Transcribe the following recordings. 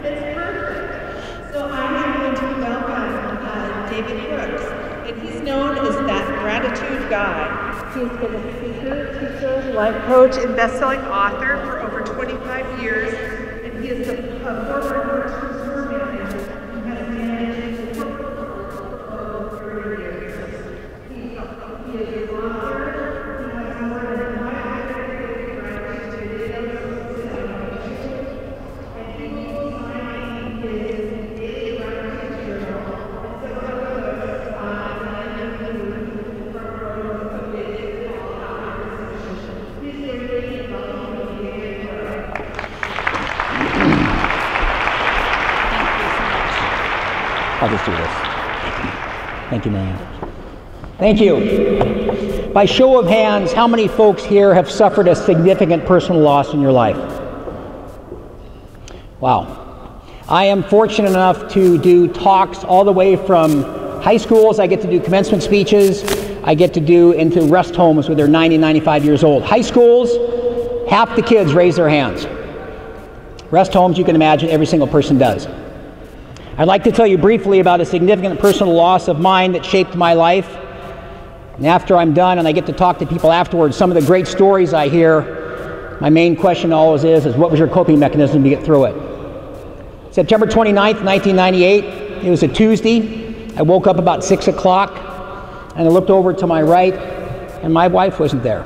It's perfect. So I'm going to welcome David Brooks, and he's known as that gratitude guy. He's been a speaker, teacher, life coach, and best-selling author for over 25 years, and he is a former store manager who has managed corporate for over 30 years. He is an author. He has more than 500 gratitude videos, and he will be signing his daily gratitude journal. And so some of us on the front row of this conversation. Please join me in welcoming David Brooks. I'll just do this. Thank you, Marianne. Thank you. By show of hands, how many folks here have suffered a significant personal loss in your life? Wow. I am fortunate enough to do talks all the way from high schools. I get to do commencement speeches. I get to do into rest homes where they're 90, 95 years old. High schools, half the kids raise their hands. Rest homes, you can imagine, every single person does. I'd like to tell you briefly about a significant personal loss of mine that shaped my life. And after I'm done and I get to talk to people afterwards, some of the great stories I hear, my main question always is what was your coping mechanism to get through it? September 29th, 1998, it was a Tuesday. I woke up about 6 o'clock and I looked over to my right and my wife wasn't there.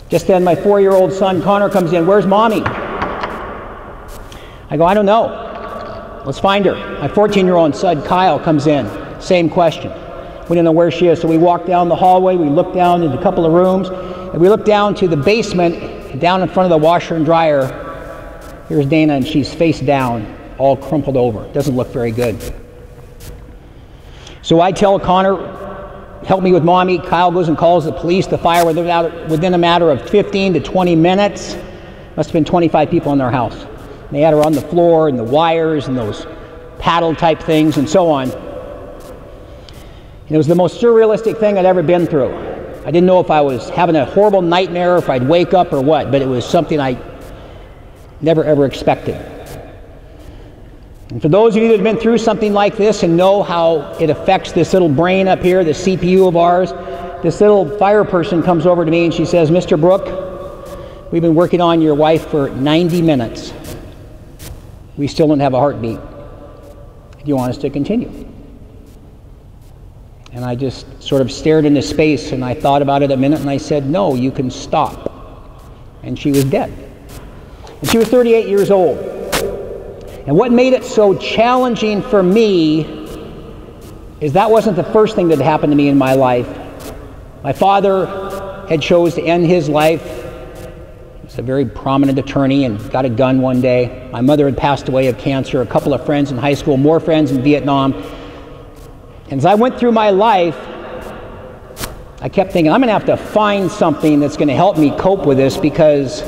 Just then my 4-year-old son Connor comes in. Where's mommy? I go, I don't know. Let's find her. My 14-year-old son Kyle comes in. Same question. We don't know where she is. So we walk down the hallway. We look down into a couple of rooms. And we look down to the basement. And down in front of the washer and dryer, here's Dana, and she's face down, all crumpled over. Doesn't look very good. So I tell Connor, help me with mommy. Kyle goes and calls the police, the fire. Within a matter of 15 to 20 minutes, must have been 25 people in their house. They had her on the floor and the wires and those paddle type things and so on. And it was the most surrealistic thing I'd ever been through. I didn't know if I was having a horrible nightmare, if I'd wake up or what, but it was something I never ever expected. And for those of you that have been through something like this and know how it affects this little brain up here, the CPU of ours, this little fire person comes over to me and she says, Mr. Brook, we've been working on your wife for 90 minutes. We still don't have a heartbeat. Do you want us to continue? And I just sort of stared into space and I thought about it a minute and I said, no, you can stop. And she was dead. And she was 38 years old. And what made it so challenging for me is that wasn't the first thing that happened to me in my life. My father had chose to end his life. A very prominent attorney and got a gun one day. My mother had passed away of cancer, a couple of friends in high school, more friends in Vietnam. And as I went through my life, I kept thinking, I'm going to have to find something that's going to help me cope with this, because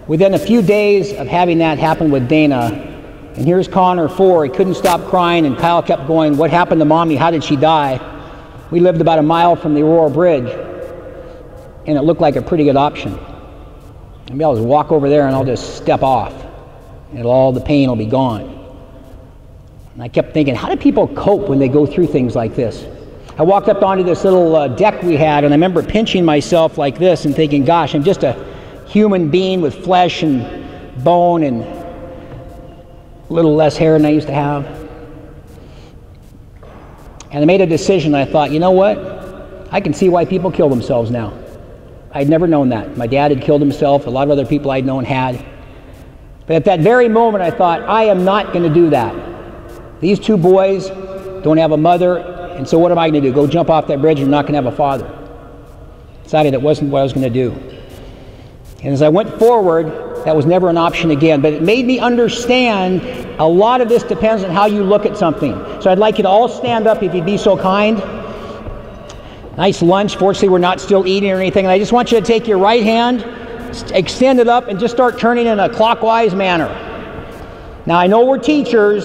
within a few days of having that happen with Dana, and here's Connor 4, he couldn't stop crying, and Kyle kept going, what happened to mommy? How did she die? We lived about a mile from the Aurora Bridge, and it looked like a pretty good option. Maybe I'll just walk over there and I'll just step off and all the pain will be gone. And I kept thinking, how do people cope when they go through things like this? I walked up onto this little deck we had and I remember pinching myself like this and thinking, gosh, I'm just a human being with flesh and bone and a little less hair than I used to have. And I made a decision. I thought, you know what? I can see why people kill themselves now. I'd never known that. My dad had killed himself. A lot of other people I'd known had. But at that very moment, I thought, I am not going to do that. These two boys don't have a mother, and so what am I going to do? Go jump off that bridge and I'm not going to have a father. Decided it wasn't what I was going to do. And as I went forward, that was never an option again. But it made me understand a lot of this depends on how you look at something. So I'd like you to all stand up if you'd be so kind. Nice lunch. Fortunately, we're not still eating or anything. And I just want you to take your right hand, extend it up, and just start turning in a clockwise manner. Now, I know we're teachers.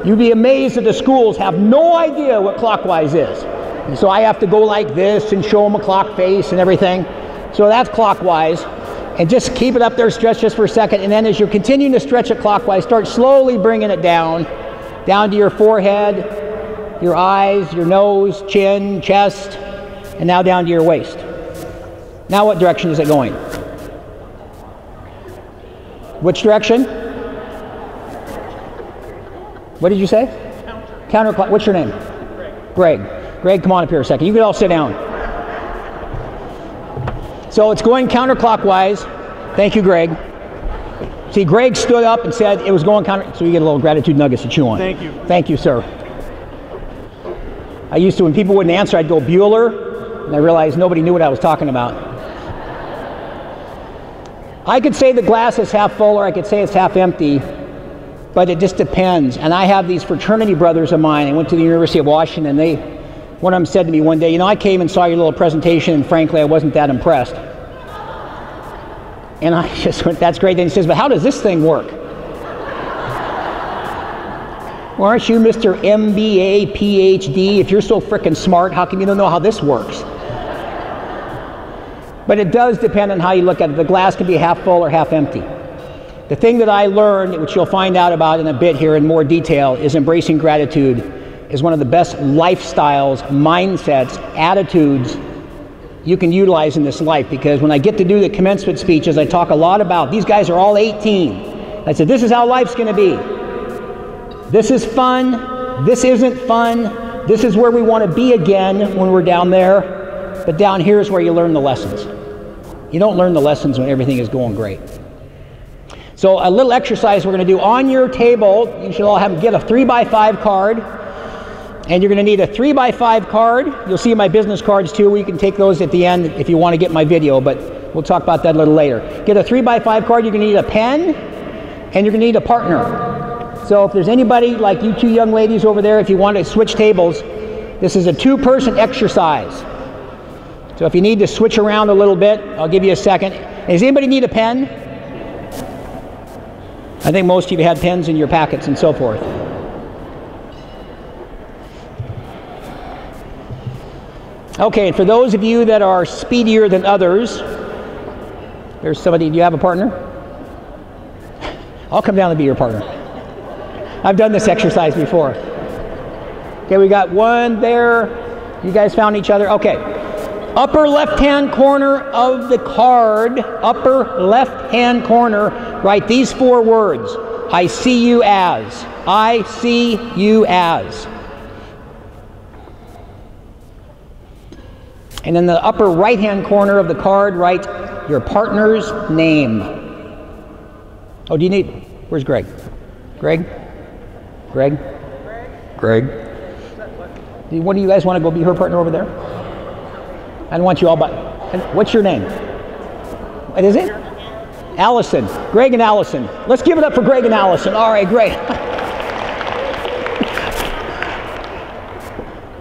You'd be amazed that the schools have no idea what clockwise is. And so I have to go like this and show them a clock face and everything. So that's clockwise. And just keep it up there, stretch just for a second, and then as you're continuing to stretch it clockwise, start slowly bringing it down to your forehead, your eyes, your nose, chin, chest, and now down to your waist. Now what direction is it going? Which direction? What did you say? Counterclockwise. What's your name? Greg. Greg, come on up here a second. You can all sit down. So it's going counterclockwise. Thank you, Greg. See, Greg stood up and said it was going counter, so you get a little gratitude nuggets to chew on. Thank you. Thank you, sir. I used to, when people wouldn't answer, I'd go Bueller, and I realized nobody knew what I was talking about. I could say the glass is half full, or I could say it's half empty, but it just depends. And I have these fraternity brothers of mine. I went to the University of Washington, and one of them said to me one day, you know, I came and saw your little presentation, and frankly, I wasn't that impressed. And I just went, that's great. Then he says, but how does this thing work? Well, aren't you Mr. MBA, PhD? If you're so frickin' smart, how come you don't know how this works? But it does depend on how you look at it. The glass can be half full or half empty. The thing that I learned, which you'll find out about in a bit here in more detail, is embracing gratitude is one of the best lifestyles, mindsets, attitudes you can utilize in this life. Because when I get to do the commencement speeches, I talk a lot about, these guys are all 18. I said, this is how life's going to be. This is fun. This isn't fun. This is where we want to be again when we're down there. But down here is where you learn the lessons. You don't learn the lessons when everything is going great. So a little exercise we're going to do on your table. You should all get a 3x5 card. And you're going to need a 3x5 card. You'll see my business cards too. We can take those at the end if you want to get my video, but we'll talk about that a little later. Get a 3x5 card. You're going to need a pen, and you're going to need a partner. So if there's anybody like you two young ladies over there, if you want to switch tables, this is a two-person exercise. So if you need to switch around a little bit, I'll give you a second. Does anybody need a pen? I think most of you had pens in your packets and so forth. Okay, for those of you that are speedier than others, there's somebody, do you have a partner? I'll come down and be your partner. I've done this exercise before. Okay, we got one there. You guys found each other? Okay. Upper left-hand corner of the card, upper left-hand corner, write these 4 words. I see you as. I see you as. And in the upper right-hand corner of the card, write your partner's name. Oh, do you need, where's Greg? Greg? Greg? Greg? One of you guys want to go be her partner over there? I don't want you all, but what's your name? What is it? Allison. Greg and Allison. Let's give it up for Greg and Allison. All right, great.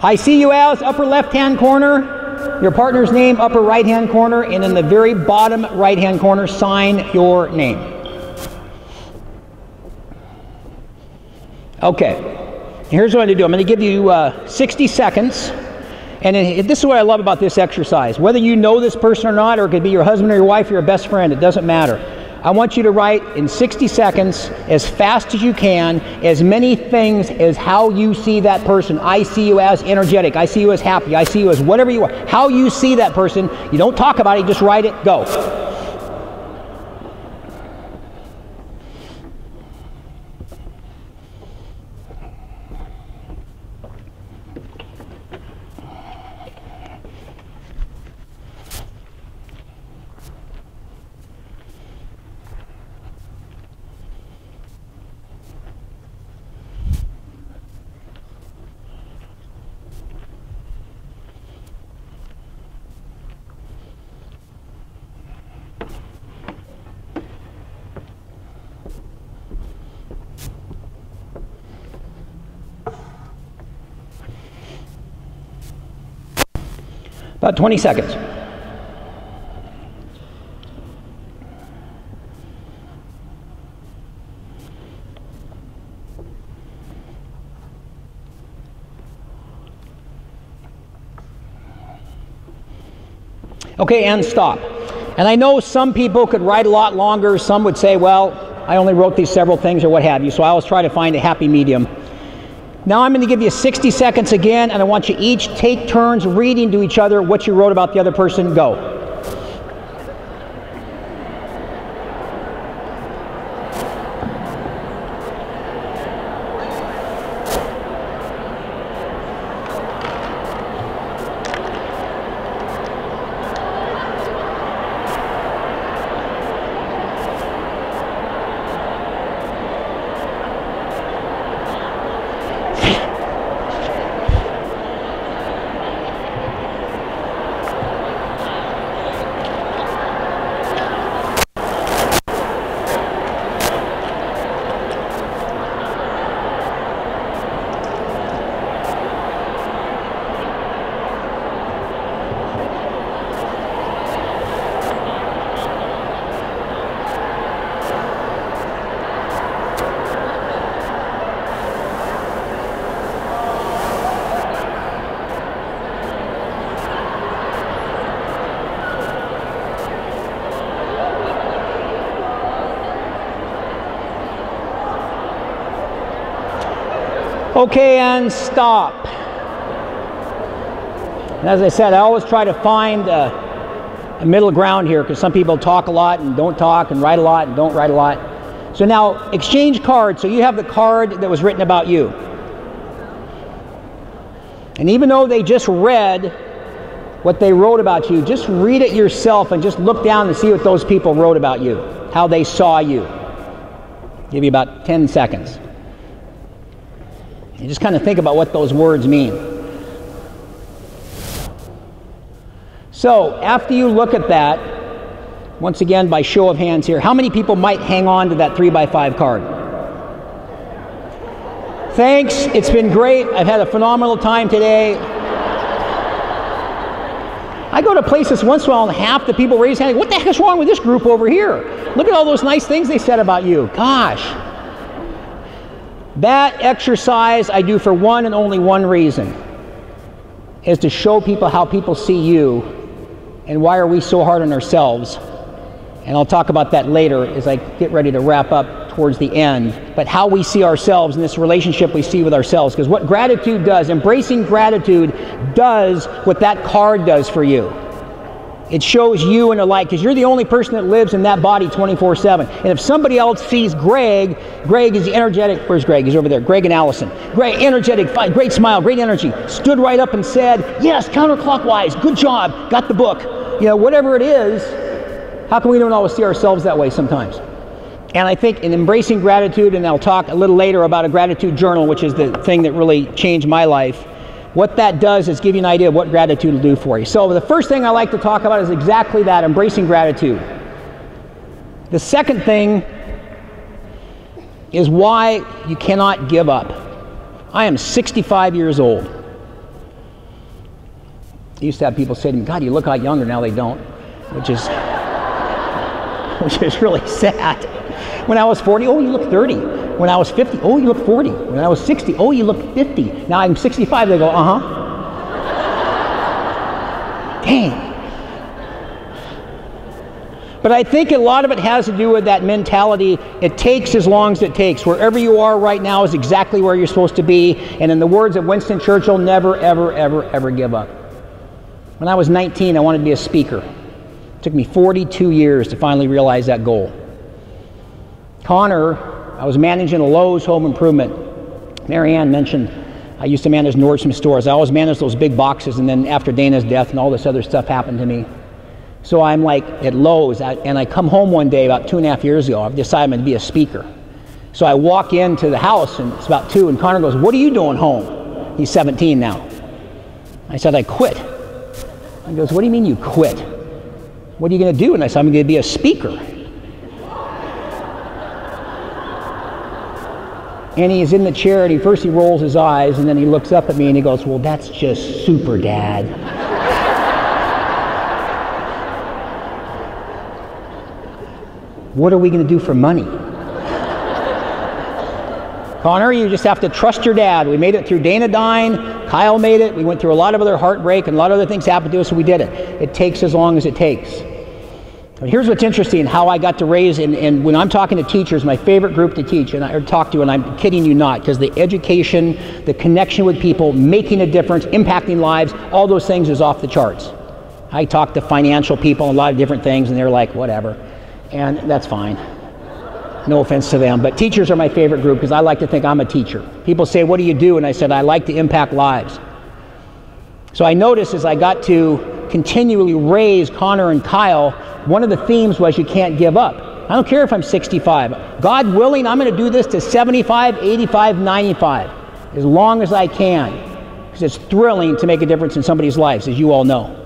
I see you as, upper left-hand corner, your partner's name, upper right-hand corner, and in the very bottom right-hand corner, sign your name. Okay. Here's what I'm going to do. I'm going to give you 60 seconds. And this is what I love about this exercise. Whether you know this person or not, or it could be your husband or your wife or your best friend, it doesn't matter. I want you to write in 60 seconds, as fast as you can, as many things as how you see that person. I see you as energetic. I see you as happy. I see you as whatever you are. How you see that person. You don't talk about it, you just write it. Go. About 20 seconds. Okay, and stop. And I know some people could write a lot longer. Some would say, well, I only wrote these several things or what have you. So I always try to find a happy medium. Now I'm going to give you 60 seconds again, and I want you each take turns reading to each other what you wrote about the other person. Go. Okay, and stop. And as I said, I always try to find a middle ground here, because some people talk a lot and don't talk, and write a lot and don't write a lot. So now, exchange cards. So you have the card that was written about you. And even though they just read what they wrote about you, just read it yourself and just look down and see what those people wrote about you, how they saw you. Give you about 10 seconds. You just kind of think about what those words mean. So, after you look at that, once again, by show of hands here, how many people might hang on to that 3x5 card? Thanks, it's been great. I've had a phenomenal time today. I go to places once in a while and half the people raise their hand. What the heck is wrong with this group over here? Look at all those nice things they said about you. Gosh. That exercise I do for one and only one reason, is to show people how people see you and why are we so hard on ourselves. And I'll talk about that later as I get ready to wrap up towards the end. But how we see ourselves in this relationship we see with ourselves. Because what gratitude does, embracing gratitude does what that card does for you. It shows you in a light, because you're the only person that lives in that body 24/7. And if somebody else sees Greg, Greg is the energetic, where's Greg? He's over there, Greg and Allison. Greg, energetic, great smile, great energy. Stood right up and said, yes, counterclockwise, good job, got the book. You know, whatever it is, how come we don't always see ourselves that way sometimes? And I think in embracing gratitude, and I'll talk a little later about a gratitude journal, which is the thing that really changed my life, what that does is give you an idea of what gratitude will do for you. So the first thing I like to talk about is exactly that, embracing gratitude. The second thing is why you cannot give up. I am 65 years old. I used to have people say to me, God, you look a lot younger. Now they don't, which is really sad. When I was 40, oh, you look 30. When I was 50, oh, you look 40. When I was 60, oh, you look 50. Now I'm 65, they go, uh-huh. Dang. But I think a lot of it has to do with that mentality. It takes as long as it takes. Wherever you are right now is exactly where you're supposed to be. And in the words of Winston Churchill, never, ever, ever, ever give up. When I was 19, I wanted to be a speaker. It took me 42 years to finally realize that goal. Connor, I was managing a Lowe's home improvement. Mary Ann mentioned I used to manage Nordstrom stores. I always managed those big boxes, and then after Dana's death and all this other stuff happened to me. So I'm like at Lowe's, and I come home one day about 2.5 years ago. I've decided I'm going to be a speaker. So I walk into the house, and it's about 2, and Connor goes, what are you doing home? He's 17 now. I said, I quit. He goes, what do you mean you quit? What are you going to do? And I said, I'm going to be a speaker. And he's in the chair, and first he rolls his eyes, and then he looks up at me and he goes, well, that's just super, Dad. What are we going to do for money? Connor, you just have to trust your dad. We made it through Dana dying, Kyle made it, we went through a lot of other heartbreak, and a lot of other things happened to us, so we did it. It takes as long as it takes. But here's what's interesting, how I got to raise, and when I'm talking to teachers, my favorite group to teach, or talk to, and I'm kidding you not, because the education, the connection with people, making a difference, impacting lives, all those things is off the charts. I talk to financial people, a lot of different things, and they're like, whatever. And that's fine. No offense to them. But teachers are my favorite group because I like to think I'm a teacher. People say, what do you do? And I said, I like to impact lives. So I noticed as I got to continually raise Connor and Kyle, one of the themes was you can't give up. I don't care if I'm 65. God willing, I'm going to do this to 75, 85, 95, as long as I can. Because it's thrilling to make a difference in somebody's lives, as you all know.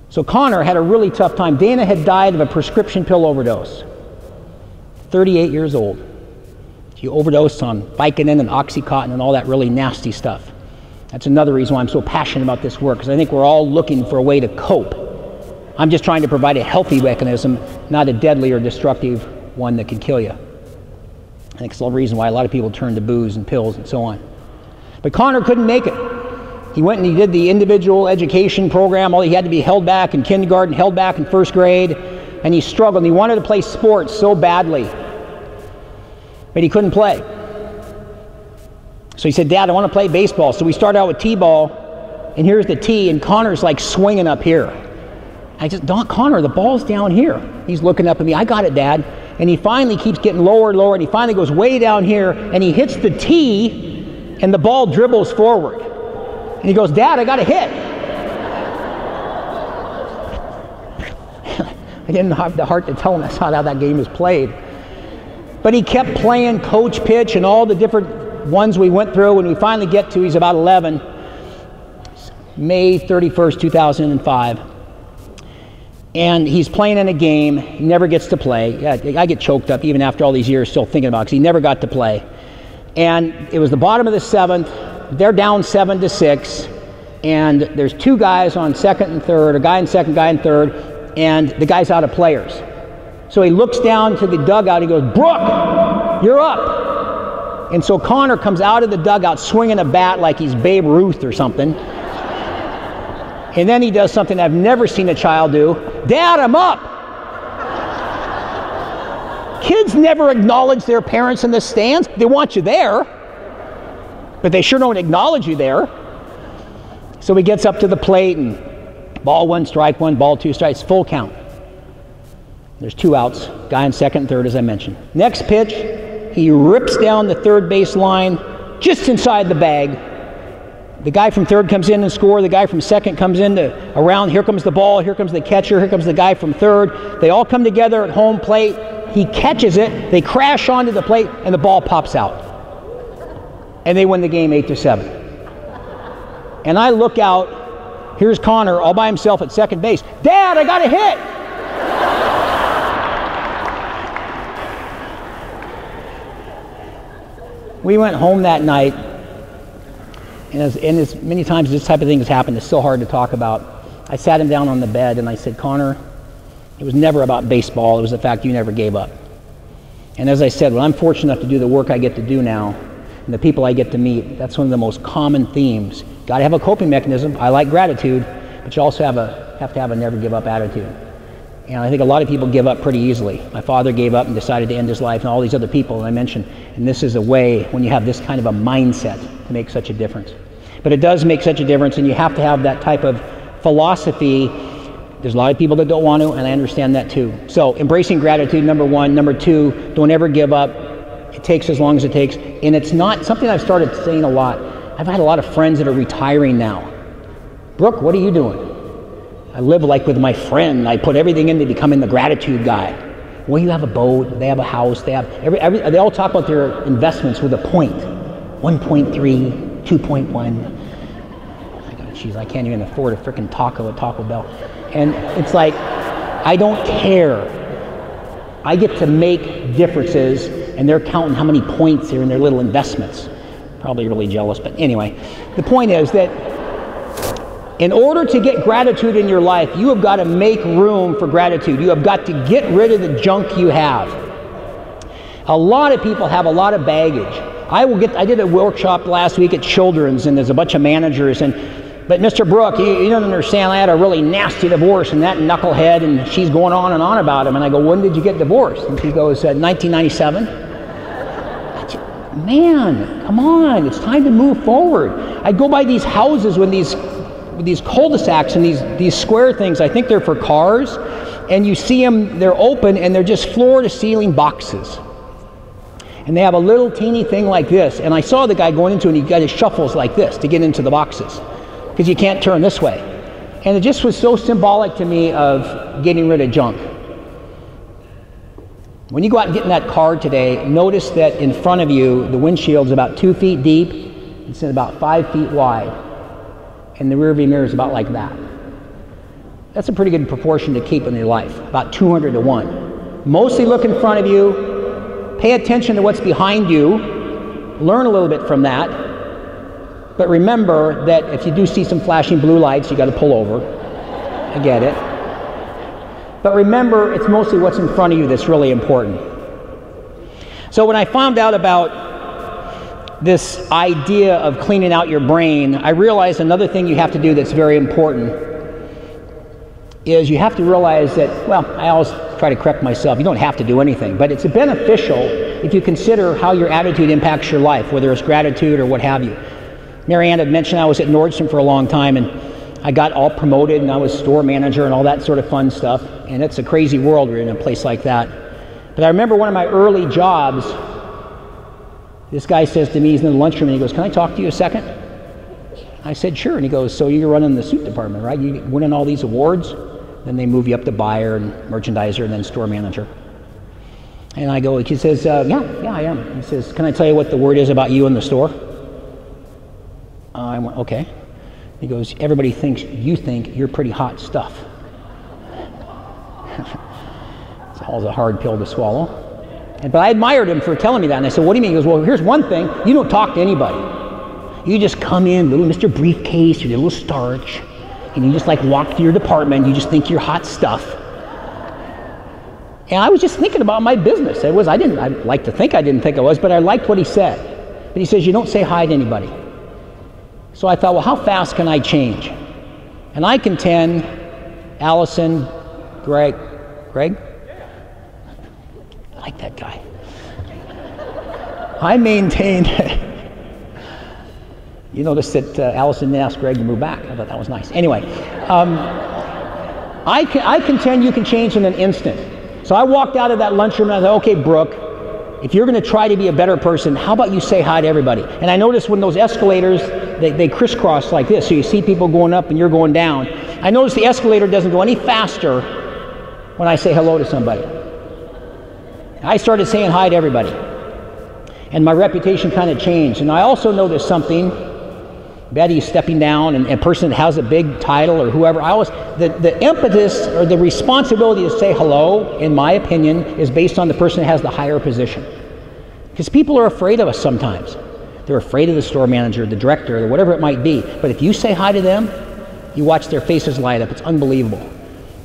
So Connor had a really tough time. Dana had died of a prescription pill overdose. 38 years old. She overdosed on Vicodin and Oxycontin and all that really nasty stuff. That's another reason why I'm so passionate about this work, because I think we're all looking for a way to cope. I'm just trying to provide a healthy mechanism, not a deadly or destructive one that can kill you. I think it's the reason why a lot of people turn to booze and pills and so on. But Connor couldn't make it. He went and he did the individual education program. He had to be held back in kindergarten, held back in first grade, and he struggled. And he wanted to play sports so badly, but he couldn't play. So he said, Dad, I want to play baseball. So we started out with T-ball, and here's the tee, and Connor's like swinging up here. I just, Connor, the ball's down here. He's looking up at me. I got it, Dad. And he finally keeps getting lower and lower, and he finally goes way down here, and he hits the tee, and the ball dribbles forward. And he goes, Dad, I got a hit. I didn't have the heart to tell him that's not how that game was played. But he kept playing coach pitch and all the different ones we went through, and we finally get to, he's about 11, May 31st, 2005. And he's playing in a game, he never gets to play. Yeah, I get choked up even after all these years still thinking about it, because he never got to play. And it was the bottom of the 7th, they're down 7-6, and there's two guys on second and third, a guy in second, guy in third, and the guy's out of players. So he looks down to the dugout, he goes, Brooke, you're up. And so Connor comes out of the dugout swinging a bat like he's Babe Ruth or something. And then he does something I've never seen a child do. Dad, I'm up. Kids never acknowledge their parents in the stands. They want you there, but they sure don't acknowledge you there. So he gets up to the plate, and ball 1, strike 1, ball 2, strikes, full count. There's 2 outs, guy in second and third, as I mentioned. Next pitch, he rips down the third base line just inside the bag. The guy from third comes in and scores. The guy from second comes in around. Here comes the ball. Here comes the catcher. Here comes the guy from third. They all come together at home plate. He catches it. They crash onto the plate, and the ball pops out. And they win the game 8-7. And I look out. Here's Connor all by himself at second base. Dad, I got a hit. We went home that night. And as many times this type of thing has happened, it's so hard to talk about. I sat him down on the bed and I said, Connor, it was never about baseball. It was the fact you never gave up. And as I said, when I'm fortunate enough to do the work I get to do now, and the people I get to meet, that's one of the most common themes. Got to have a coping mechanism. I like gratitude, but you also have to have a never give up attitude. And I think a lot of people give up pretty easily. My father gave up and decided to end his life, and all these other people I mentioned. And this is a way, when you have this kind of a mindset, to make such a difference. But it does make such a difference, and you have to have that type of philosophy. There's a lot of people that don't want to, and I understand that too. So embracing gratitude, number 1. Number 2, don't ever give up. It takes as long as it takes. And it's not something I've started saying a lot. I've had a lot of friends that are retiring now. Brooke, what are you doing? I live like with my friend. I put everything into becoming the gratitude guy. Well, you have a boat, they have a house, they have they all talk about their investments with a point. 1.3, 2.1. Jeez, I can't even afford a freaking taco at Taco Bell. And it's like, I don't care. I get to make differences, and they're counting how many points are in their little investments. Probably really jealous, but anyway. The point is that in order to get gratitude in your life, you have got to make room for gratitude. You have got to get rid of the junk you have. A lot of people have a lot of baggage. I did a workshop last week at Children's, and there's a bunch of managers, and But Mr. Brooke, you don't understand, I had a really nasty divorce, and that knucklehead, and she's going on and on about him. And I go, when did you get divorced? And she goes, 1997. Man, come on, it's time to move forward. I go by these houses with these cul-de-sacs and these square things. I think they're for cars. And you see them, they're open, and they're just floor-to-ceiling boxes. And they have a little teeny thing like this. And I saw the guy going into it, and he got his shuffles like this to get into the boxes, because you can't turn this way. And it just was so symbolic to me of getting rid of junk. When you go out and get in that car today, notice that in front of you, the windshield's about 2 feet deep, it's about 5 feet wide, and the rear view mirror is about like that. That's a pretty good proportion to keep in your life, about 200 to 1. Mostly look in front of you, pay attention to what's behind you, learn a little bit from that, but remember that if you do see some flashing blue lights, you got to pull over. I get it. But remember, it's mostly what's in front of you that's really important. So when I found out about this idea of cleaning out your brain, I realized another thing you have to do that's very important is you have to realize that, well, I always try to correct myself, you don't have to do anything, but it's beneficial if you consider how your attitude impacts your life, whether it's gratitude or what have you. Mary Ann had mentioned I was at Nordstrom for a long time, and I got all promoted, and I was store manager and all that sort of fun stuff, and it's a crazy world we're in a place like that. But I remember one of my early jobs, this guy says to me, he's in the lunchroom, and he goes, "Can I talk to you a second?" I said, "Sure." And he goes, "So you're running the suit department, right? You winning all these awards?" Then they move you up to buyer and merchandiser and then store manager. And I go, he says, yeah, I am. He says, "Can I tell you what the word is about you in the store?" I went, "Okay." He goes, "Everybody thinks you think you're pretty hot stuff." It's always a hard pill to swallow. But I admired him for telling me that. And I said, "What do you mean?" He goes, "Well, here's one thing. You don't talk to anybody. You just come in, little Mr. Briefcase, your little starch, and you just like walk through your department. You just think you're hot stuff." And I was just thinking about my business. I like to think I didn't think I was, but I liked what he said. But he says, "You don't say hi to anybody." So I thought, well, how fast can I change? And I contend, Allison, Greg? I like that guy. I maintain, you notice that Allison didn't ask Greg to move back. I thought that was nice. Anyway, I contend you can change in an instant. So I walked out of that lunchroom and I thought, okay, Brooke, if you're going to try to be a better person, how about you say hi to everybody? And I noticed when those escalators, they crisscross like this, so you see people going up and you're going down. I noticed the escalator doesn't go any faster when I say hello to somebody. I started saying hi to everybody. And my reputation kind of changed. And I also noticed something. Betty's stepping down, and a person that has a big title or whoever, the impetus or the responsibility to say hello, in my opinion, is based on the person that has the higher position. Because people are afraid of us sometimes. They're afraid of the store manager, the director, or whatever it might be. But if you say hi to them, you watch their faces light up. It's unbelievable.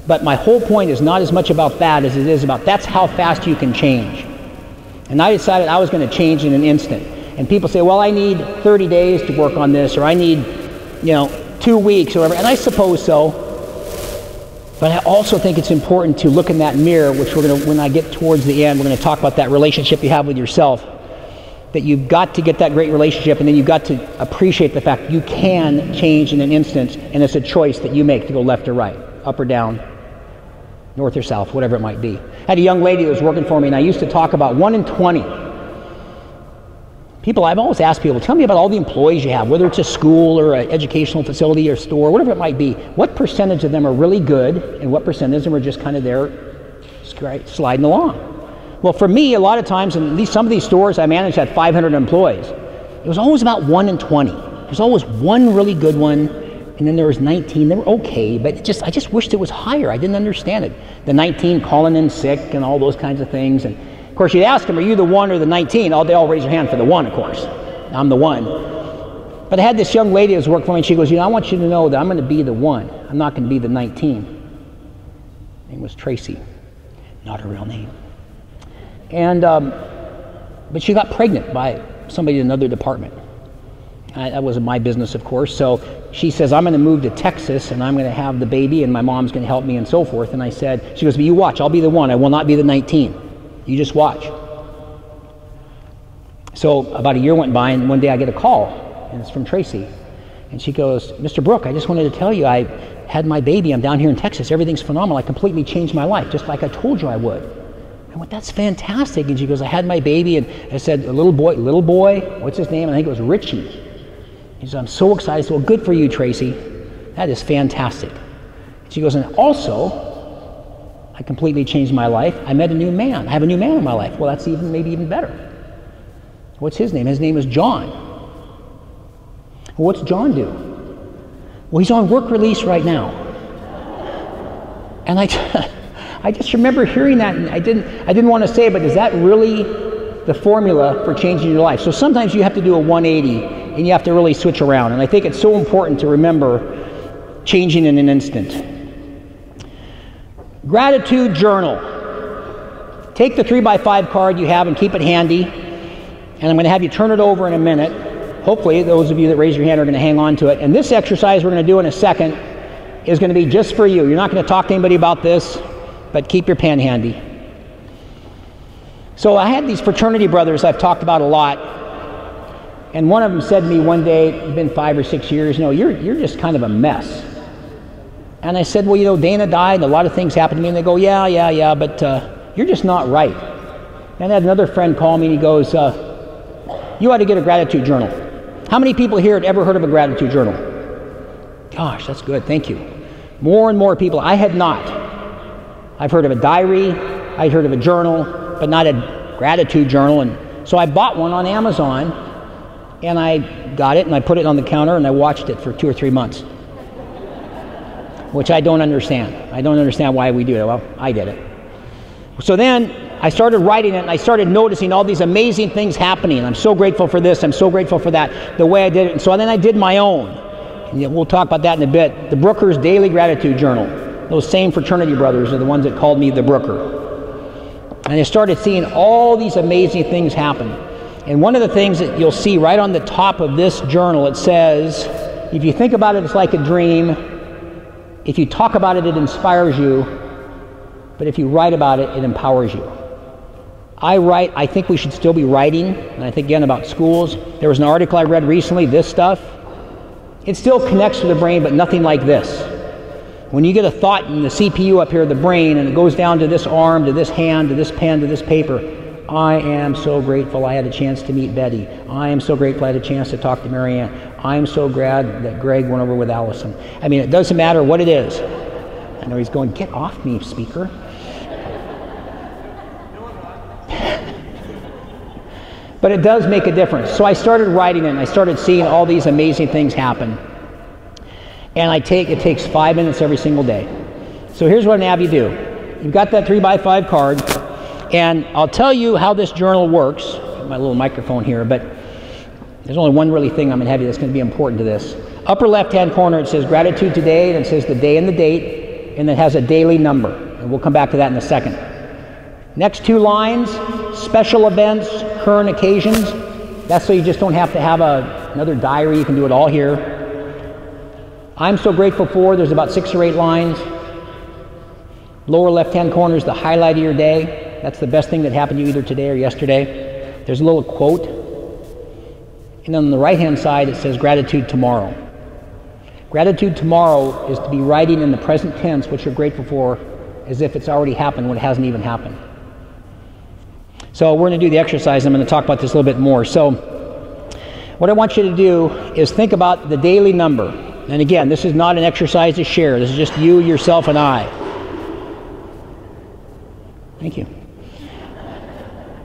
But my whole point is not as much about that as it is about that's how fast you can change. And I decided I was going to change in an instant. And people say, well, I need 30 days to work on this, or I need, 2 weeks or whatever. And I suppose so. But I also think it's important to look in that mirror, which when I get towards the end, we're going to talk about that relationship you have with yourself. That you've got to get that great relationship, and then you've got to appreciate the fact you can change in an instant, and it's a choice that you make to go left or right, up or down, north or south, whatever it might be. I had a young lady that was working for me, and I used to talk about 1 in 20. I've always asked people, tell me about all the employees you have, whether it's a school or an educational facility or store, whatever it might be. What percentage of them are really good, and what percentage of them are just kind of there sliding along? Well, for me, a lot of times, and some of these stores I managed had 500 employees. It was always about 1 in 20. There's always one really good one, and then there was 19. They were okay, but I just wished it was higher. I didn't understand it. The 19 calling in sick and all those kinds of things. And of course, you'd ask them, are you the 1 or the 19? They all raise their hand for the 1, of course. I'm the 1. But I had this young lady that was working for me, and she goes, I want you to know that I'm going to be the 1. I'm not going to be the 19. Her name was Tracy, not her real name. And but she got pregnant by somebody in another department. That wasn't my business, of course. So she says, I'm going to move to Texas and I'm going to have the baby and my mom's going to help me and so forth. And I said, she goes, but you watch, I'll be the one. I will not be the 19. You just watch. So about a year went by and one day I get a call and it's from Tracy. And she goes, Mr. Brook, I just wanted to tell you I had my baby. I'm down here in Texas. Everything's phenomenal. I completely changed my life, just like I told you I would. I went, that's fantastic. And she goes, I had my baby. And I said, little boy, what's his name? And I think it was Richie. He said, I'm so excited. I said, well, good for you, Tracy. That is fantastic. She goes, and also, I completely changed my life. I met a new man. I have a new man in my life. Well, that's maybe even better. What's his name? His name is John. Well, what's John do? Well, he's on work release right now. And I just remember hearing that, and I didn't want to say it, but is that really the formula for changing your life? So sometimes you have to do a 180 and you have to really switch around. And I think it's so important to remember changing in an instant. Gratitude journal. Take the 3x5 card you have and keep it handy. And I'm going to have you turn it over in a minute. Hopefully, those of you that raise your hand are going to hang on to it. And this exercise we're going to do in a second is going to be just for you. You're not going to talk to anybody about this, but keep your pen handy. So I had these fraternity brothers I've talked about a lot. And one of them said to me one day, it's been 5 or 6 years, you're just kind of a mess. And I said, well, Dana died and a lot of things happened to me. And they go, yeah, but you're just not right. And I had another friend call me and he goes, you ought to get a gratitude journal. How many people here had ever heard of a gratitude journal? Gosh, that's good, thank you. More and more people. I had not. I've heard of a diary, I'd heard of a journal, but not a gratitude journal. And so I bought one on Amazon. And I got it and I put it on the counter and I watched it for 2 or 3 months. Which I don't understand. I don't understand why we do it. Well, I did it. So then I started writing it and I started noticing all these amazing things happening. I'm so grateful for this, I'm so grateful for that, the way I did it. And so then I did my own. And we'll talk about that in a bit. The Brooker's Daily Gratitude Journal. Those same fraternity brothers are the ones that called me the Brooker. And I started seeing all these amazing things happen. And one of the things that you'll see right on the top of this journal, it says, if you think about it, it's like a dream. If you talk about it, it inspires you. But if you write about it, it empowers you. I think we should still be writing. And I think, again, about schools. There was an article I read recently, this stuff. It still connects to the brain, but nothing like this. When you get a thought in the CPU up here of the brain, and it goes down to this arm, to this hand, to this pen, to this paper, I am so grateful I had a chance to meet Betty. I am so grateful I had a chance to talk to Marianne. I am so glad that Greg went over with Allison. I mean, it doesn't matter what it is. I know he's going, get off me, speaker. But it does make a difference. So I started writing it and I started seeing all these amazing things happen. And it takes 5 minutes every single day. So here's what I'm going to have you do. You've got that 3x5 card. And I'll tell you how this journal works. My little microphone here, but there's only one really thing I'm going to have you that's going to be important to this. Upper left-hand corner, it says gratitude today, and it says the day and the date, and it has a daily number. And we'll come back to that in a second. Next 2 lines, special events, current occasions. That's so you just don't have to have another diary. You can do it all here. I'm so grateful for, there's about 6 or 8 lines. Lower left-hand corner is the highlight of your day. That's the best thing that happened to you either today or yesterday. There's a little quote. And then on the right-hand side, it says gratitude tomorrow. Gratitude tomorrow is to be writing in the present tense what you're grateful for as if it's already happened when it hasn't even happened. So we're going to do the exercise. I'm going to talk about this a little bit more. So what I want you to do is think about the daily number. And again, this is not an exercise to share. This is just you, yourself, and I. Thank you.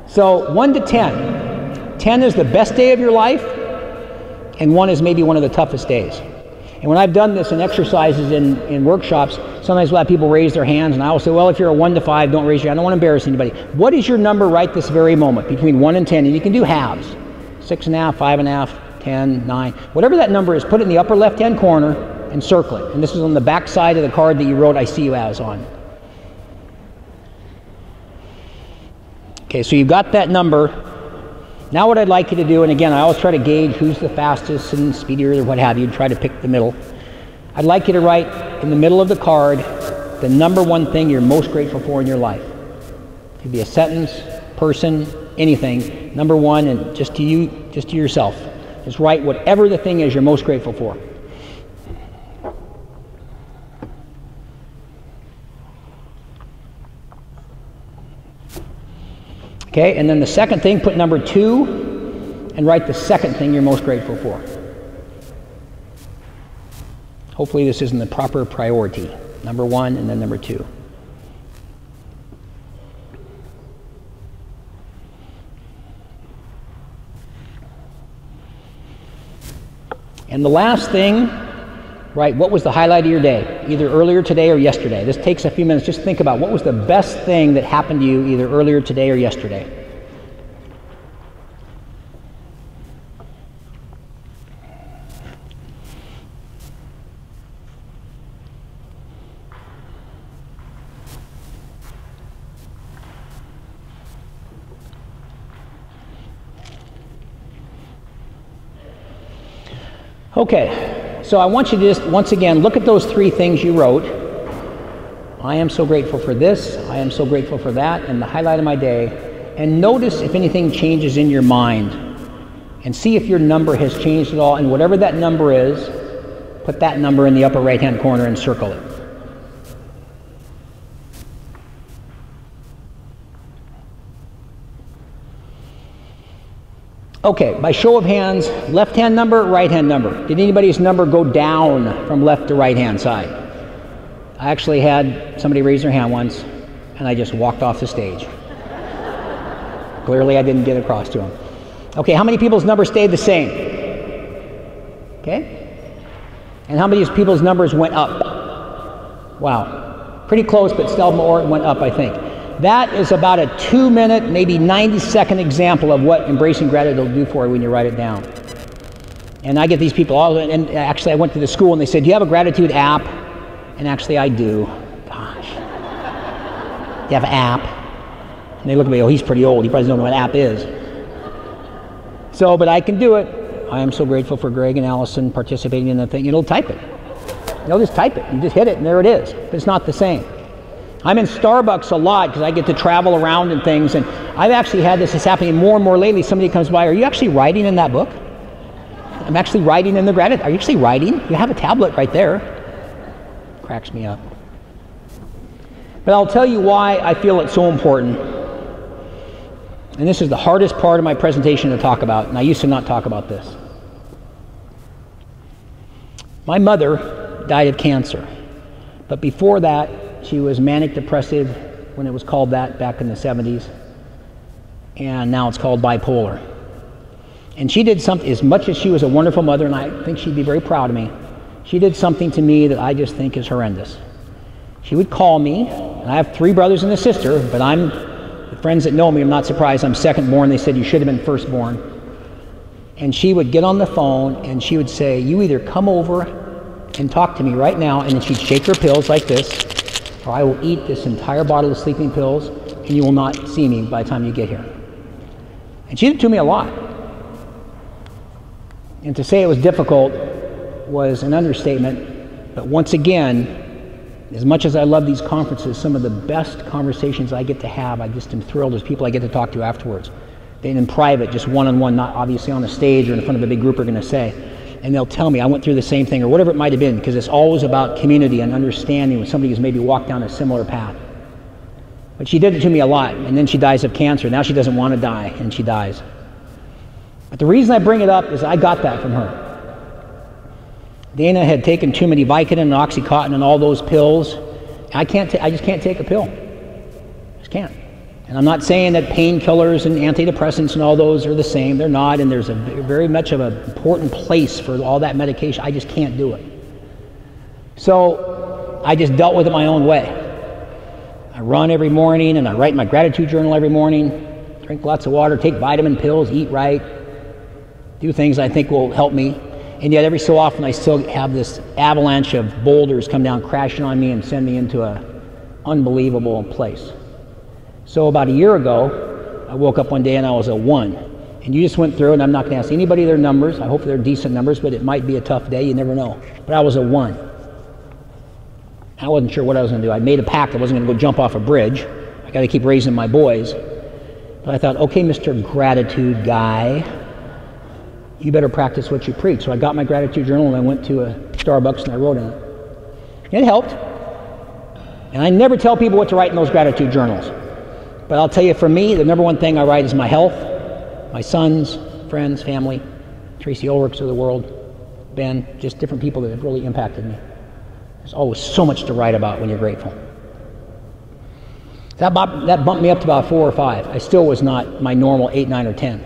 So 1 to 10. 10 is the best day of your life, and 1 is maybe one of the toughest days. And when I've done this in exercises in workshops, sometimes we'll have people raise their hands, and I will say, well, if you're a 1 to 5, don't raise your hand. I don't want to embarrass anybody. What is your number right this very moment, between 1 and 10? And you can do halves. 6.5, 5.5, 10, 9. Whatever that number is, put it in the upper left-hand corner and circle it. And this is on the back side of the card that you wrote I see you as on. Okay, so you've got that number. Now what I'd like you to do, and again, I always try to gauge who's the fastest and speedier or what have you, and try to pick the middle. I'd like you to write in the middle of the card the number one thing you're most grateful for in your life. It could be a sentence, person, anything. Number one, and just to you, just to yourself. Just write whatever the thing is you're most grateful for. Okay, and then the second thing, put number 2 and write the second thing you're most grateful for. Hopefully this isn't the proper priority. Number 1 and then number 2. And the last thing, right, what was the highlight of your day, either earlier today or yesterday? This takes a few minutes. Just think about what was the best thing that happened to you either earlier today or yesterday. Okay, so I want you to just, once again, look at those 3 things you wrote. I am so grateful for this, I am so grateful for that, and the highlight of my day. And notice if anything changes in your mind. And see if your number has changed at all. And whatever that number is, put that number in the upper right-hand corner and circle it. Okay, by show of hands, left-hand number, right-hand number. Did anybody's number go down from left to right-hand side? I actually had somebody raise their hand once, and I just walked off the stage. Clearly, I didn't get across to them. Okay, how many people's numbers stayed the same? Okay? And how many people's numbers went up? Wow. Pretty close, but still more went up, I think. That is about a 2-minute, maybe 90-second example of what embracing gratitude will do for you when you write it down. And I get these people all, and actually I went to the school and they said, do you have a gratitude app? And actually I do. Gosh. You have an app? And they look at me, oh, he's pretty old. He probably doesn't know what an app is. So, but I can do it. I am so grateful for Greg and Allison participating in the thing. It'll type it. You'll just type it. You just hit it and there it is. But it's not the same. I'm in Starbucks a lot because I get to travel around and things, and I've actually had this is happening more and more lately. Somebody comes by, are you actually writing in that book? I'm actually writing in the gratitude. Are you actually writing? You have a tablet right there. Cracks me up. But I'll tell you why I feel it's so important. And this is the hardest part of my presentation to talk about, and I used to not talk about this. My mother died of cancer, but before that, she was manic depressive when it was called that back in the 70s, and now it's called bipolar. And she did something, as much as she was a wonderful mother, and I think she'd be very proud of me, she did something to me that I just think is horrendous. She would call me, and I have 3 brothers and a sister, but the friends that know me, I'm not surprised, I'm second born. They said you should have been firstborn. And she would get on the phone and she would say, you either come over and talk to me right now, and then she'd shake her pills like this, or I will eat this entire bottle of sleeping pills and you will not see me by the time you get here. And she did it to me a lot. And to say it was difficult was an understatement, but once again, as much as I love these conferences, some of the best conversations I get to have, I just am thrilled. There's people I get to talk to afterwards. Then in private, just one-on-one, not obviously on the stage or in front of a big group, are going to say, and they'll tell me I went through the same thing or whatever it might have been, because it's always about community and understanding when somebody has maybe walked down a similar path. But she did it to me a lot, and then she dies of cancer. Now she doesn't want to die, and she dies. But the reason I bring it up is I got that from her. Dana had taken too many Vicodin and Oxycontin and all those pills. I just can't take a pill. Just can't. And I'm not saying that painkillers and antidepressants and all those are the same. They're not, and there's a very much of an important place for all that medication. I just can't do it. So I just dealt with it my own way. I run every morning, and I write my gratitude journal every morning, drink lots of water, take vitamin pills, eat right, do things I think will help me. And yet every so often I still have this avalanche of boulders come down crashing on me and send me into an unbelievable place. So about a year ago, I woke up one day and I was a 1. And And you just went through, and I'm not going to ask anybody their numbers. I hope they're decent numbers, but it might be a tough day. You never know. But I was a 1. I wasn't sure what I was going to do. I made a pact I wasn't going to go jump off a bridge. I got to keep raising my boys. But I thought, okay, Mr. Gratitude guy, you better practice what you preach. So I got my gratitude journal, and I went to a Starbucks, and I wrote in it. It helped. And I never tell people what to write in those gratitude journals. But I'll tell you, for me, the number one thing I write is my health, my sons, friends, family, Tracy Ulrichs of the world, Ben, just different people that have really impacted me. There's always so much to write about when you're grateful. That bumped me up to about 4 or 5. I still was not my normal 8, 9, or 10.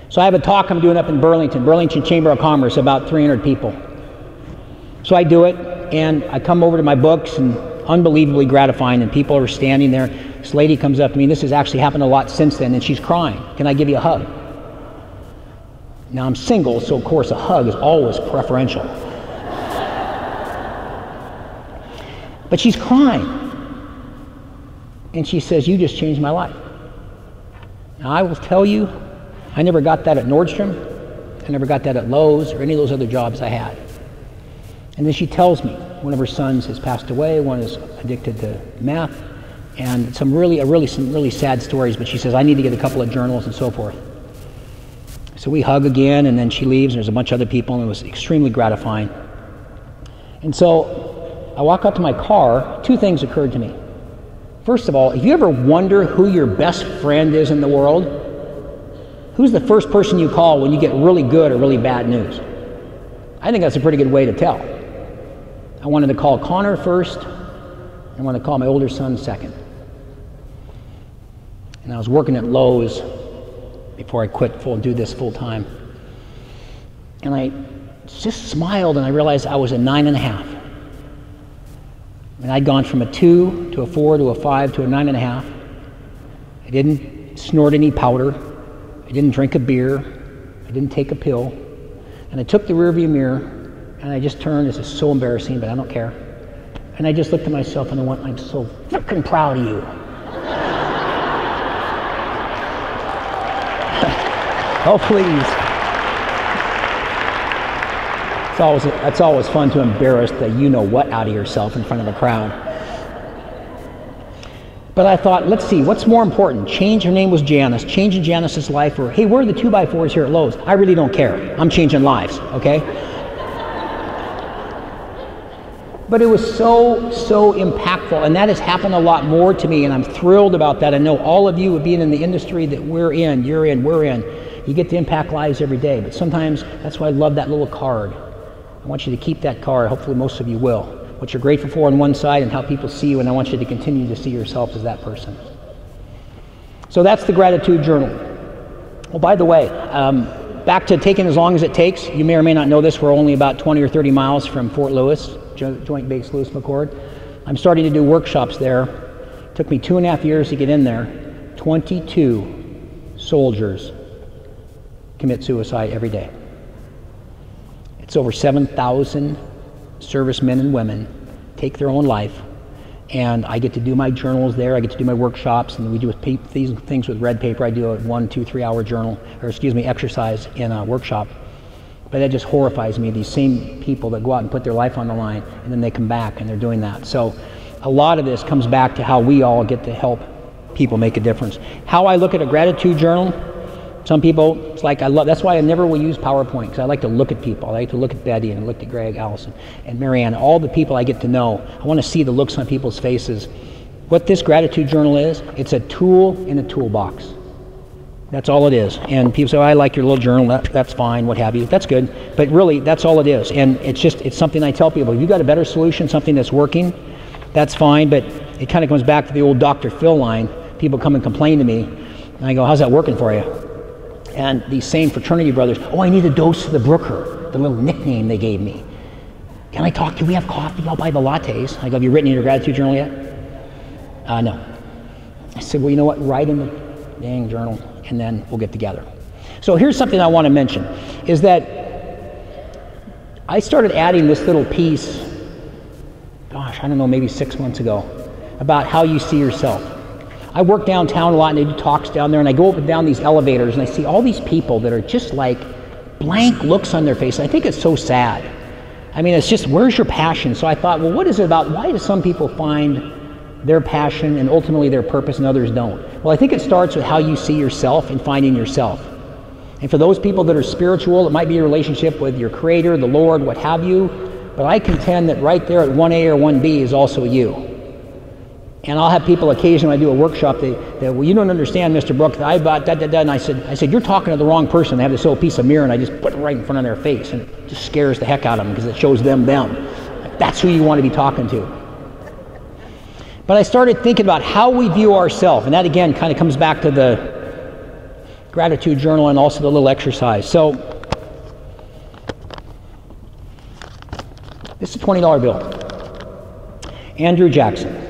So I have a talk I'm doing up in Burlington Chamber of Commerce, about 300 people. So I do it, and I come over to my books, and unbelievably gratifying, and people are standing there. This lady comes up to me, this has actually happened a lot since then, and she's crying. Can I give you a hug? Now I'm single, so of course a hug is always preferential. But she's crying. And she says, you just changed my life. Now I will tell you, I never got that at Nordstrom. I never got that at Lowe's or any of those other jobs I had. And then she tells me one of her sons has passed away, one is addicted to meth, and some really sad stories, but she says, I need to get a couple of journals and so forth. So we hug again, and then she leaves, and there's a bunch of other people, and it was extremely gratifying. And so I walk out to my car, 2 things occurred to me. First of all, if you ever wonder who your best friend is in the world, who's the first person you call when you get really good or really bad news? I think that's a pretty good way to tell. I wanted to call Connor first, and I wanted to call my older son second. And I was working at Lowe's before I quit do this full time. And I just smiled, and I realized I was a 9.5. And I'd gone from a 2 to a 4 to a 5 to a 9.5. I didn't snort any powder. I didn't drink a beer. I didn't take a pill. And I took the rearview mirror, and I just turned. This is so embarrassing, but I don't care. And I just looked at myself, and I went, I'm so freaking proud of you. Oh, please. It's always fun to embarrass the you-know-what out of yourself in front of a crowd. But I thought, let's see, what's more important? Change, her name was Janice, changing Janice's life, or, hey, where are the 2x4s here at Lowe's? I really don't care. I'm changing lives, okay? But it was so impactful, and that has happened a lot more to me, and I'm thrilled about that. I know all of you being in the industry that we're in, you're in, we're in, you get to impact lives every day, but sometimes that's why I love that little card. I want you to keep that card. Hopefully most of you will. What you're grateful for on one side and how people see you, and I want you to continue to see yourself as that person. So that's the gratitude journal. Well, by the way, back to taking as long as it takes. You may or may not know this. We're only about 20 or 30 miles from Fort Lewis, Joint Base Lewis-McChord. I'm starting to do workshops there. It took me 2.5 years to get in there. 22 soldiers commit suicide every day. It's over 7,000 servicemen and women take their own life, and I get to do my journals there. I get to do my workshops, and we do these things with red paper. I do a 1, 2, 3 hour journal, or exercise in a workshop. But that just horrifies me, these same people that go out and put their life on the line, and then they come back and they're doing that. So a lot of this comes back to how we all get to help people make a difference. How I look at a gratitude journal, some people, it's like that's why I never will use PowerPoint, because I like to look at people. I like to look at Betty, and I look at Greg, Allison, and Marianne, all the people I get to know. I want to see the looks on people's faces. What this gratitude journal is, it's a tool in a toolbox. That's all it is. And people say, oh, I like your little journal, that's fine, what have you. That's good. But really, that's all it is. And it's something I tell people, if you've got a better solution, something that's working, that's fine. But it kind of comes back to the old Dr. Phil line. People come and complain to me, and I go, how's that working for you? And these same fraternity brothers, oh, I need a dose of the Brooker, the little nickname they gave me. Can I talk to you? We have coffee, I'll buy the lattes. I go, have you written in your gratitude journal yet? No. I said, well, you know what, write in the dang journal, and then we'll get together. So here's something I want to mention, is that I started adding this little piece, gosh, I don't know, maybe 6 months ago, about how you see yourself. I work downtown a lot and they do talks down there, and I go up and down these elevators and I see all these people that are just like blank looks on their face. I think it's so sad. I mean, it's just, where's your passion? So I thought, well, what is it about? Why do some people find their passion and ultimately their purpose and others don't? Well, I think it starts with how you see yourself and finding yourself. And for those people that are spiritual, it might be a relationship with your Creator, the Lord, what have you. But I contend that right there at 1A or 1B is also you. And I'll have people occasionally, when I do a workshop, well, you don't understand, Mr. Brooks, I bought da-da-da, and I said, you're talking to the wrong person. They have this little piece of mirror, and I just put it right in front of their face, and it just scares the heck out of them because it shows them. Like, that's who you want to be talking to. But I started thinking about how we view ourselves, and that again kind of comes back to the gratitude journal and also the little exercise. So, this is a $20 bill. Andrew Jackson.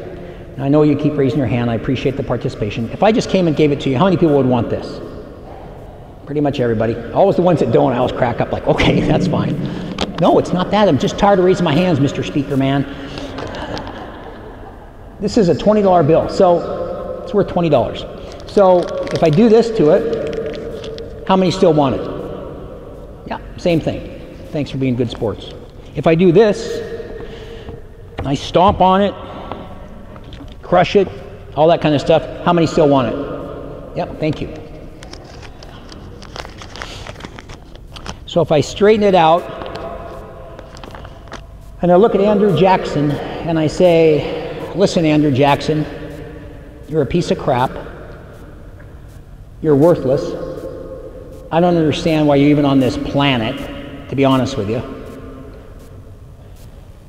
And I know you keep raising your hand. I appreciate the participation. If I just came and gave it to you, how many people would want this? Pretty much everybody. Always the ones that don't, I always crack up like, okay, that's fine. No, it's not that. I'm just tired of raising my hands, Mr. Speaker Man. This is a $20 bill, so it's worth $20. So if I do this to it, how many still want it? Yeah, same thing. Thanks for being good sports. If I do this, I stomp on it, crush it, all that kind of stuff, how many still want it? Yep, thank you. So if I straighten it out, and I look at Andrew Jackson, and I say, listen, Andrew Jackson, you're a piece of crap. You're worthless. I don't understand why you're even on this planet, to be honest with you.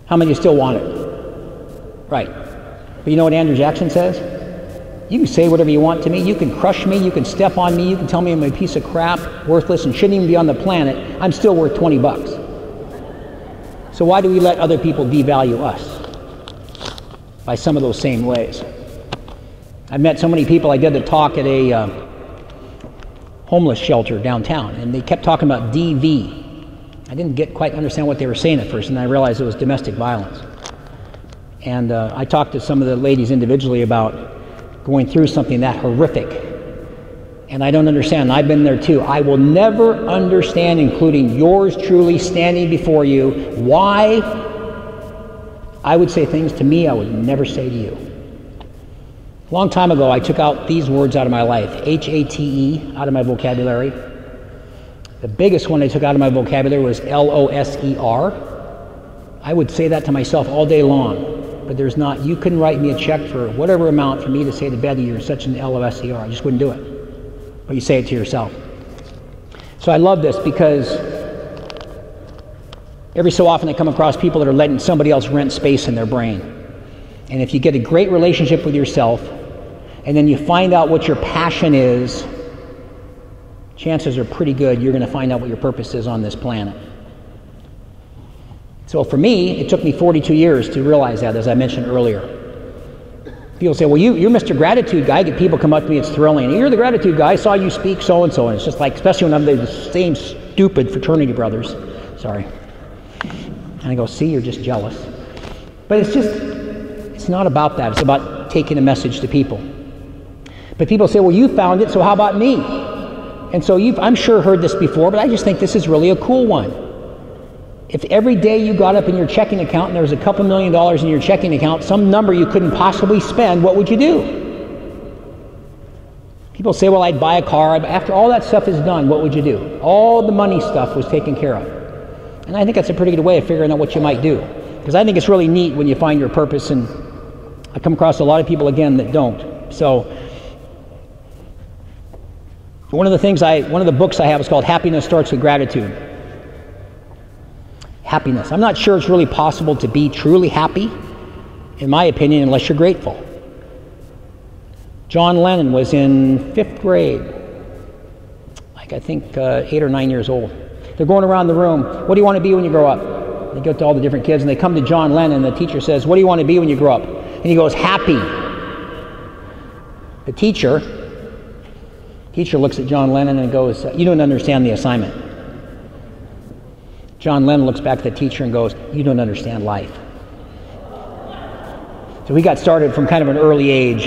How many still want it? Right. But you know what Andrew Jackson says? You can say whatever you want to me. You can crush me. You can step on me. You can tell me I'm a piece of crap, worthless, and shouldn't even be on the planet. I'm still worth 20 bucks. So why do we let other people devalue us? By some of those same ways. I've met so many people. I did a talk at a homeless shelter downtown, and they kept talking about DV. I didn't quite understand what they were saying at first, and I realized it was domestic violence. And I talked to some of the ladies individually about going through something that horrific. And I don't understand. I've been there too. I will never understand, including yours truly standing before you, why I would say things to me I would never say to you. A long time ago, I took out these words out of my life. H-A-T-E, out of my vocabulary. The biggest one I took out of my vocabulary was L-O-S-E-R. I would say that to myself all day long. But there's not, you couldn't write me a check for whatever amount for me to say to Betty, you're such an L-O-S-E-R. I just wouldn't do it. But you say it to yourself. So I love this because every so often I come across people that are letting somebody else rent space in their brain. And if you get a great relationship with yourself, and then you find out what your passion is, chances are pretty good you're going to find out what your purpose is on this planet. So for me, it took me 42 years to realize that, as I mentioned earlier. People say, well, you're Mr. Gratitude Guy. People come up to me, it's thrilling. You're the Gratitude Guy. I saw you speak so-and-so. And it's just like, especially when I'm the same stupid fraternity brothers. Sorry. And I go, see, you're just jealous. But it's not about that. It's about taking a message to people. But people say, well, you found it, so how about me? And so I'm sure heard this before, but I just think this is really a cool one. If every day you got up in your checking account and there was a couple $1 million in your checking account, some number you couldn't possibly spend, what would you do? People say, well, I'd buy a car. After all that stuff is done, what would you do? All the money stuff was taken care of. And I think that's a pretty good way of figuring out what you might do. Because I think it's really neat when you find your purpose, and I come across a lot of people, again, that don't. So one of the books I have is called Happiness Starts with Gratitude. Happiness. I'm not sure it's really possible to be truly happy, in my opinion, unless you're grateful. John Lennon was in 5th grade, like I think 8 or 9 years old. They're going around the room. What do you want to be when you grow up? They go to all the different kids, and they come to John Lennon, and the teacher says, what do you want to be when you grow up? And he goes, happy. The teacher looks at John Lennon and goes, you don't understand the assignment. John Lennon looks back at the teacher and goes, you don't understand life. So we got started from kind of an early age.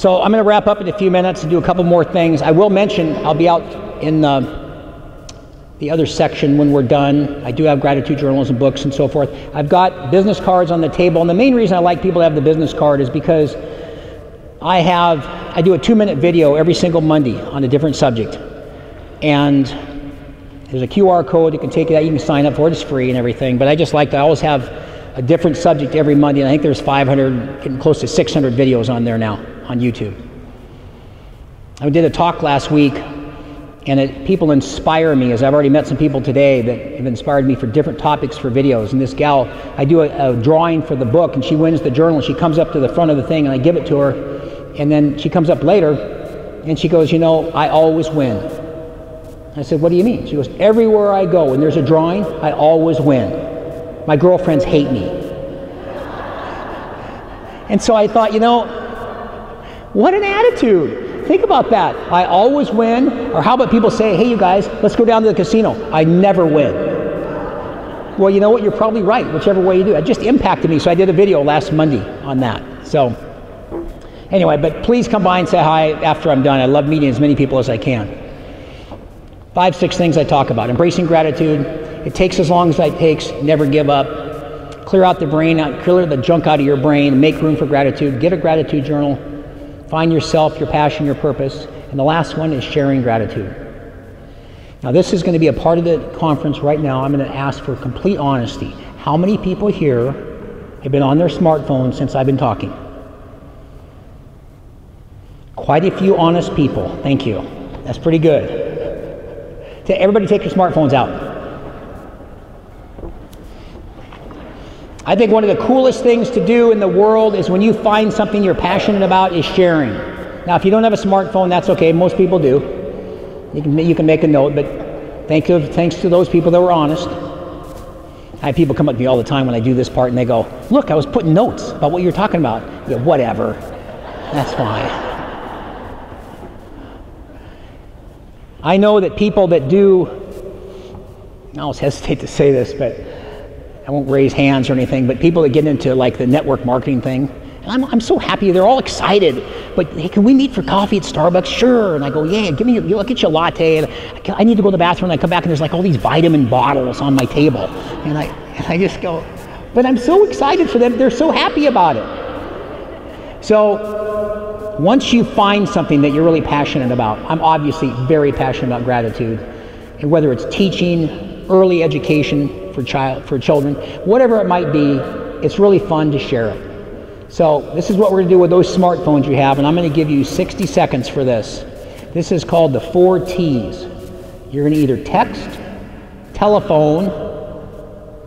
So I'm going to wrap up in a few minutes and do a couple more things. I will mention I'll be out in the other section when we're done. I do have gratitude journals and books and so forth. I've got business cards on the table, and the main reason I like people to have the business card is because I do a 2-minute video every single Monday on a different subject, and there's a QR code. You can take it out, you can sign up for it, it's free and everything, but I just like to always have a different subject every Monday, and I think there's 500, getting close to 600 videos on there now on YouTube. I did a talk last week, and people inspire me, as I've already met some people today that have inspired me for different topics for videos. And this gal, I do a drawing for the book, and she wins the journal, and she comes up to the front of the thing, and I give it to her, and then she comes up later, and she goes, you know, I always win. I said, what do you mean? She goes, everywhere I go, when there's a drawing, I always win. My girlfriends hate me. And so I thought, you know, what an attitude. Think about that. I always win. Or how about people say, hey, you guys, let's go down to the casino. I never win. Well, you know what? You're probably right, whichever way you do. It just impacted me, so I did a video last Monday on that. So anyway, but please come by and say hi after I'm done. I love meeting as many people as I can. 5, 6 things I talk about. Embracing gratitude. It takes as long as it takes. Never give up. Clear out the brain, clear the junk out of your brain, make room for gratitude. Get a gratitude journal. Find yourself, your passion, your purpose. And the last one is sharing gratitude. Now this is going to be a part of the conference right now. I'm going to ask for complete honesty. How many people here have been on their smartphones since I've been talking? Quite a few honest people. Thank you. That's pretty good. Everybody take your smartphones out. I think one of the coolest things to do in the world is when you find something you're passionate about is sharing. Now, if you don't have a smartphone, that's okay. Most people do. You can make a note, but thanks to those people that were honest. I have people come up to me all the time when I do this part, and they go, look, I was putting notes about what you're talking about. Yeah, whatever. That's fine. I know that people that do, I almost hesitate to say this, but I won't raise hands or anything, but people that get into like the network marketing thing, and I'm so happy, they're all excited, but hey, can we meet for coffee at Starbucks? Sure. And I go, yeah, I'll get you a latte, and I need to go to the bathroom, and I come back and there's like all these vitamin bottles on my table, and I just go, but I'm so excited for them, they're so happy about it. So once you find something that you're really passionate about, I'm obviously very passionate about gratitude, and whether it's teaching, early education for children, whatever it might be, it's really fun to share it. So this is what we're going to do with those smartphones you have, and I'm going to give you 60 seconds for this. This is called the 4 T's. You're going to either text, telephone,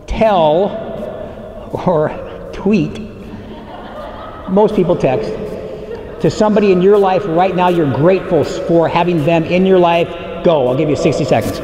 tell, or tweet. Most people text to somebody in your life right now you're grateful for having them in your life. Go. I'll give you 60 seconds.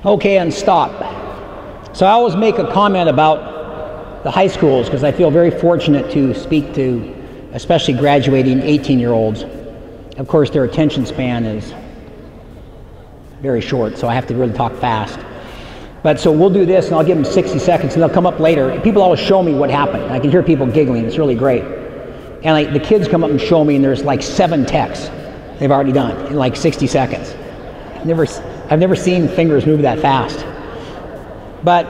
Okay, and stop. So I always make a comment about the high schools because I feel very fortunate to speak to especially graduating 18-year-olds. Of course, their attention span is very short, so I have to really talk fast. But so we'll do this, and I'll give them 60 seconds, and they'll come up later. People always show me what happened. I can hear people giggling. It's really great. And the kids come up and show me, and there's like 7 texts. they've already done in like 60 seconds. I've never seen fingers move that fast. But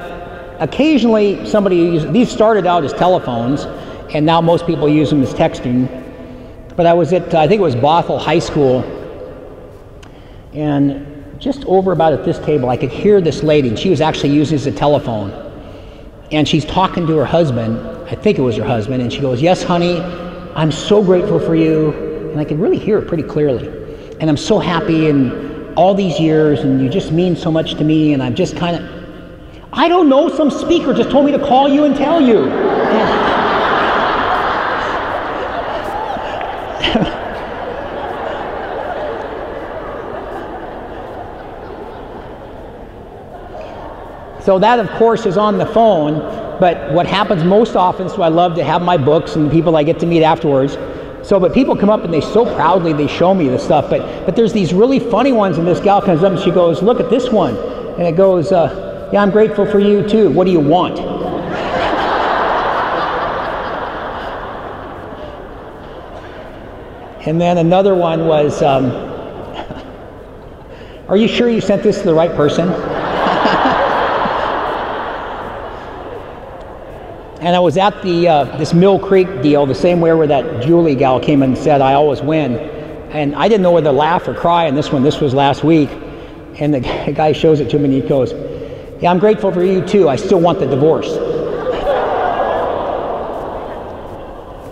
occasionally somebody uses, these started out as telephones, and now most people use them as texting. But I was at, I think it was Bothell High School, and just over about at this table, I could hear this lady, and she was actually using it as a telephone. And she's talking to her husband, I think it was her husband, and she goes, "Yes, honey, I'm so grateful for you." And I could really hear it pretty clearly. "And I'm so happy, and all these years, and you just mean so much to me, and I'm just kind of, I don't know, some speaker just told me to call you and tell you." So that, of course, is on the phone, but what happens most often, so I love to have my books and the people I get to meet afterwards. So, but people come up and they so proudly, they show me this stuff, but there's these really funny ones, and this gal comes up and she goes, "Look at this one." And it goes, "Yeah, I'm grateful for you too. What do you want?" And then another one was, "Are you sure you sent this to the right person?" And I was at the this Mill Creek deal, the same where that Julie gal came and said, "I always win." And I didn't know whether to laugh or cry on this one. This was last week. And the guy shows it to me and he goes, "Yeah, I'm grateful for you too. I still want the divorce."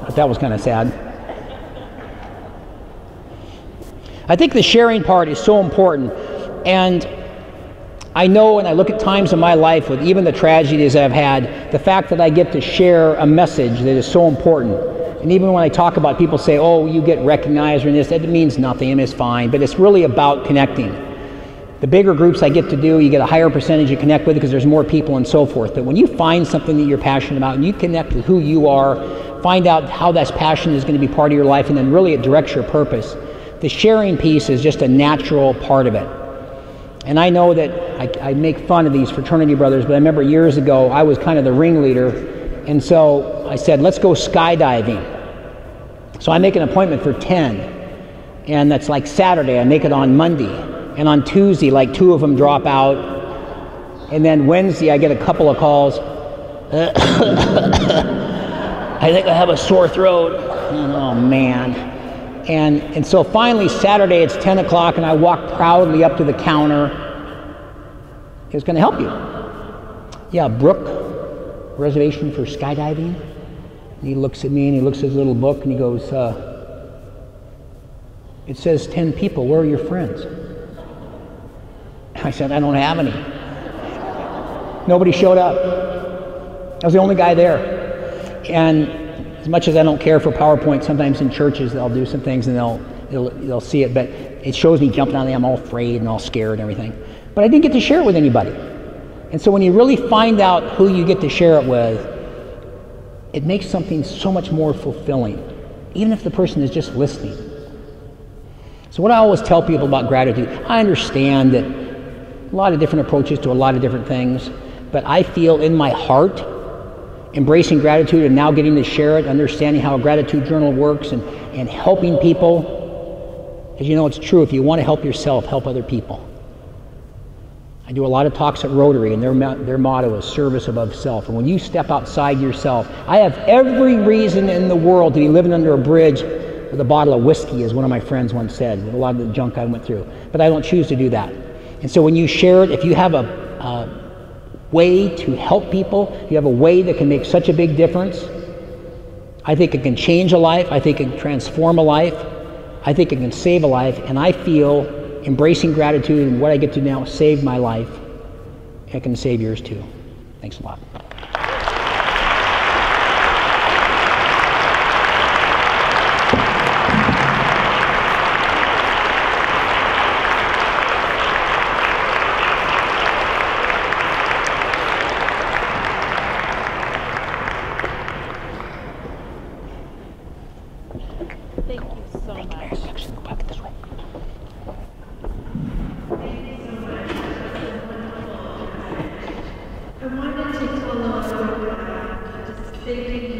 But that was kind of sad. I think the sharing part is so important. And I know, and I look at times in my life with even the tragedies I've had, the fact that I get to share a message that is so important. And even when I talk about, people say, "Oh, you get recognized," or this, that means nothing, and it's fine. But it's really about connecting. The bigger groups I get to do, you get a higher percentage you connect with because there's more people and so forth. But when you find something that you're passionate about and you connect with who you are, find out how that passion is going to be part of your life, and then really it directs your purpose. The sharing piece is just a natural part of it. And I know that I make fun of these fraternity brothers, but I remember years ago I was kind of the ringleader, and so I said, "Let's go skydiving." So I make an appointment for 10, and that's like Saturday. I make it on Monday, and on Tuesday, like 2 of them drop out, and then Wednesday I get a couple of calls. "I think I have a sore throat." Oh man. And so finally Saturday it's 10 o'clock, and I walk proudly up to the counter. "It's going to help you." "Yeah, Brooke, reservation for skydiving?" And he looks at me and he looks at his little book and he goes, "It says 10 people. Where are your friends?" I said, "I don't have any." Nobody showed up. I was the only guy there. And as much as I don't care for PowerPoint, sometimes in churches they'll do some things and they'll see it, but it shows me jumping on there. I'm all afraid and all scared and everything. But I didn't get to share it with anybody. And so when you really find out who you get to share it with, it makes something so much more fulfilling, even if the person is just listening. So what I always tell people about gratitude, I understand that a lot of different approaches to a lot of different things, but I feel in my heart, embracing gratitude and now getting to share it, understanding how a gratitude journal works and helping people, because you know it's true, if you want to help yourself, help other people. I do a lot of talks at Rotary, and their motto is service above self. And when you step outside yourself, I have every reason in the world to be living under a bridge with a bottle of whiskey, as one of my friends once said, with a lot of the junk I went through. But I don't choose to do that. And so when you share it, if you have a way to help people, if you have a way that can make such a big difference, I think it can change a life, I think it can transform a life, I think it can save a life, and I feel embracing gratitude and what I get to now save my life, it can save yours too. Thanks a lot. I wanted to follow up, just thinking